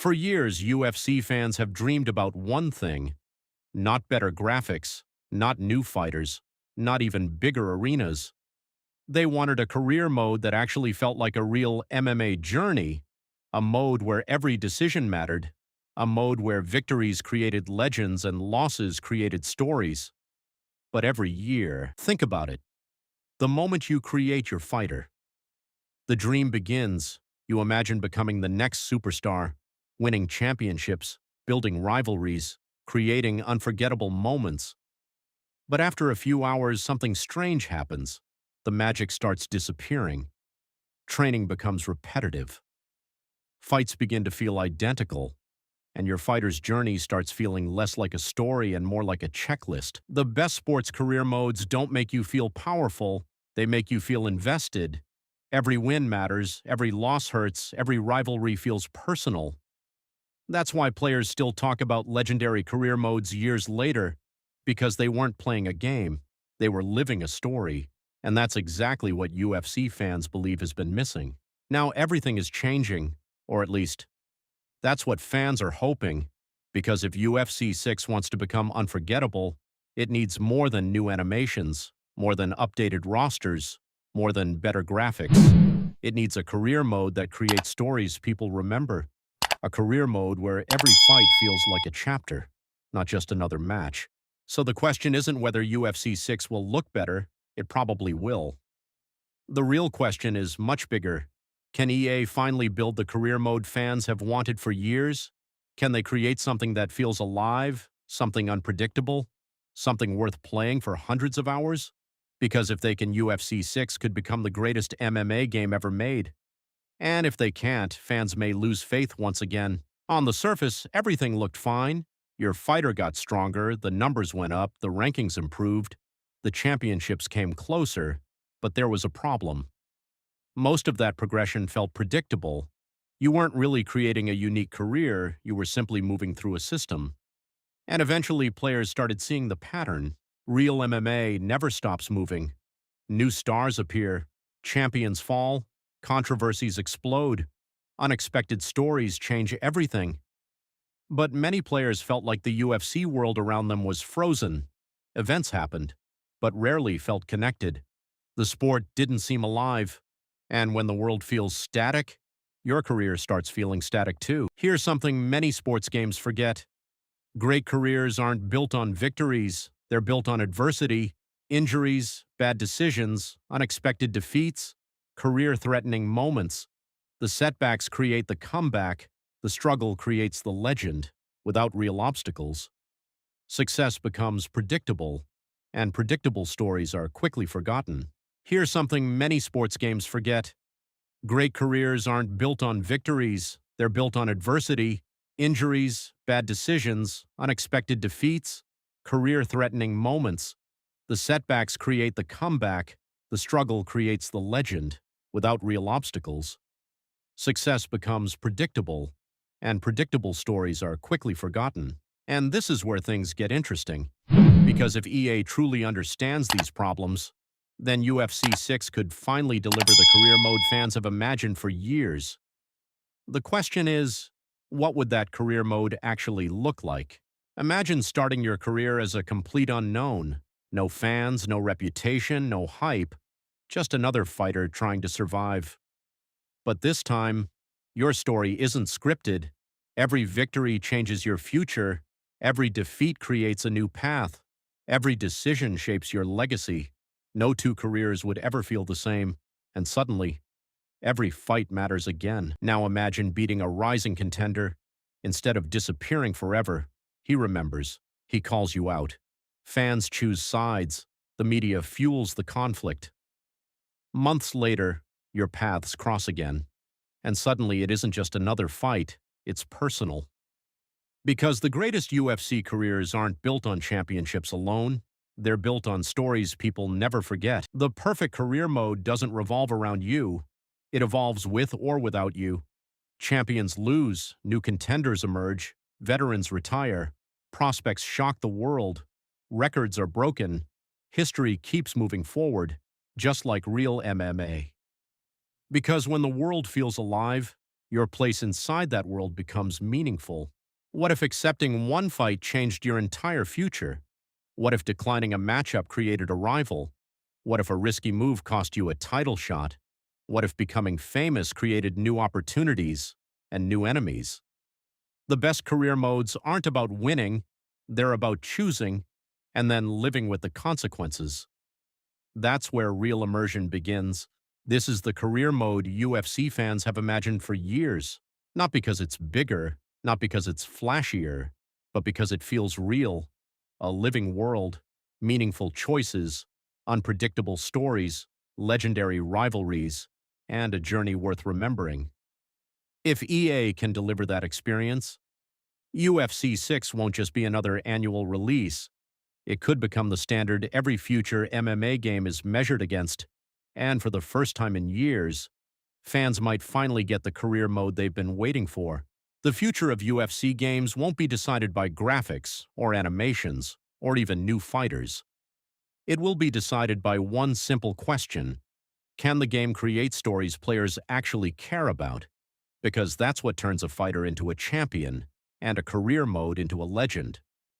For years, UFC fans have dreamed about one thing: not better graphics, not new fighters, not even bigger arenas. They wanted a career mode that actually felt like a real MMA journey, a mode where every decision mattered, a mode where victories created legends and losses created stories. But every year, think about it, the moment you create your fighter, the dream begins. You imagine becoming the next superstar, winning championships, building rivalries, creating unforgettable moments. But after a few hours, something strange happens. The magic starts disappearing. Training becomes repetitive. Fights begin to feel identical, and your fighter's journey starts feeling less like a story and more like a checklist. The best sports career modes don't make you feel powerful, they make you feel invested. Every win matters, every loss hurts, every rivalry feels personal. That's why players still talk about legendary career modes years later, because they weren't playing a game, they were living a story. And that's exactly what UFC fans believe has been missing. Now everything is changing, or at least, that's what fans are hoping, because if UFC 6 wants to become unforgettable, it needs more than new animations, more than updated rosters, more than better graphics. It needs a career mode that creates stories people remember, a career mode where every fight feels like a chapter, not just another match. So the question isn't whether UFC 6 will look better, it probably will. The real question is much bigger. Can EA finally build the career mode fans have wanted for years? Can they create something that feels alive, something unpredictable, something worth playing for hundreds of hours? Because if they can, UFC 6 could become the greatest MMA game ever made. And if they can't, fans may lose faith once again. On the surface, everything looked fine. Your fighter got stronger, the numbers went up, the rankings improved, the championships came closer, but there was a problem. Most of that progression felt predictable. You weren't really creating a unique career, you were simply moving through a system. And eventually players started seeing the pattern. Real MMA never stops moving. New stars appear, champions fall, controversies explode, unexpected stories change everything. But many players felt like the UFC world around them was frozen. Events happened, but rarely felt connected. The sport didn't seem alive. And when the world feels static, your career starts feeling static too. Here's something many sports games forget. Great careers aren't built on victories, they're built on adversity, injuries, bad decisions, unexpected defeats, career-threatening moments. The setbacks create the comeback, the struggle creates the legend. Without real obstacles, success becomes predictable, and predictable stories are quickly forgotten. Here's something many sports games forget. Great careers aren't built on victories, they're built on adversity, injuries, bad decisions, unexpected defeats, career-threatening moments. The setbacks create the comeback, the struggle creates the legend. Without real obstacles, success becomes predictable, and predictable stories are quickly forgotten. And this is where things get interesting. Because if EA truly understands these problems, then UFC 6 could finally deliver the career mode fans have imagined for years. The question is, what would that career mode actually look like? Imagine starting your career as a complete unknown. No fans, no reputation, no hype, just another fighter trying to survive. But this time, your story isn't scripted. Every victory changes your future. Every defeat creates a new path. Every decision shapes your legacy. No two careers would ever feel the same. And suddenly, every fight matters again. Now imagine beating a rising contender. Instead of disappearing forever, he remembers. He calls you out. Fans choose sides. The media fuels the conflict. Months later, your paths cross again. And suddenly it isn't just another fight, it's personal. Because the greatest UFC careers aren't built on championships alone, they're built on stories people never forget. The perfect career mode doesn't revolve around you, it evolves with or without you. Champions lose, new contenders emerge, veterans retire, prospects shock the world, records are broken, history keeps moving forward, just like real MMA. Because when the world feels alive, Your place inside that world becomes meaningful. What if accepting one fight changed your entire future? What if declining a matchup created a rival? What if a risky move cost you a title shot? What if becoming famous created new opportunities and new enemies? The best career modes aren't about winning, they're about choosing and then living with the consequences. That's where real immersion begins. This is the career mode UFC fans have imagined for years, not because it's bigger, not because it's flashier, but because it feels real. A living world, meaningful choices, unpredictable stories, legendary rivalries, and a journey worth remembering. If EA can deliver that experience, UFC 6 won't just be another annual release. It could become the standard every future MMA game is measured against, and for the first time in years, fans might finally get the career mode they've been waiting for. The future of UFC games won't be decided by graphics or animations or even new fighters. It will be decided by one simple question: can the game create stories players actually care about? Because that's what turns a fighter into a champion and a career mode into a legend.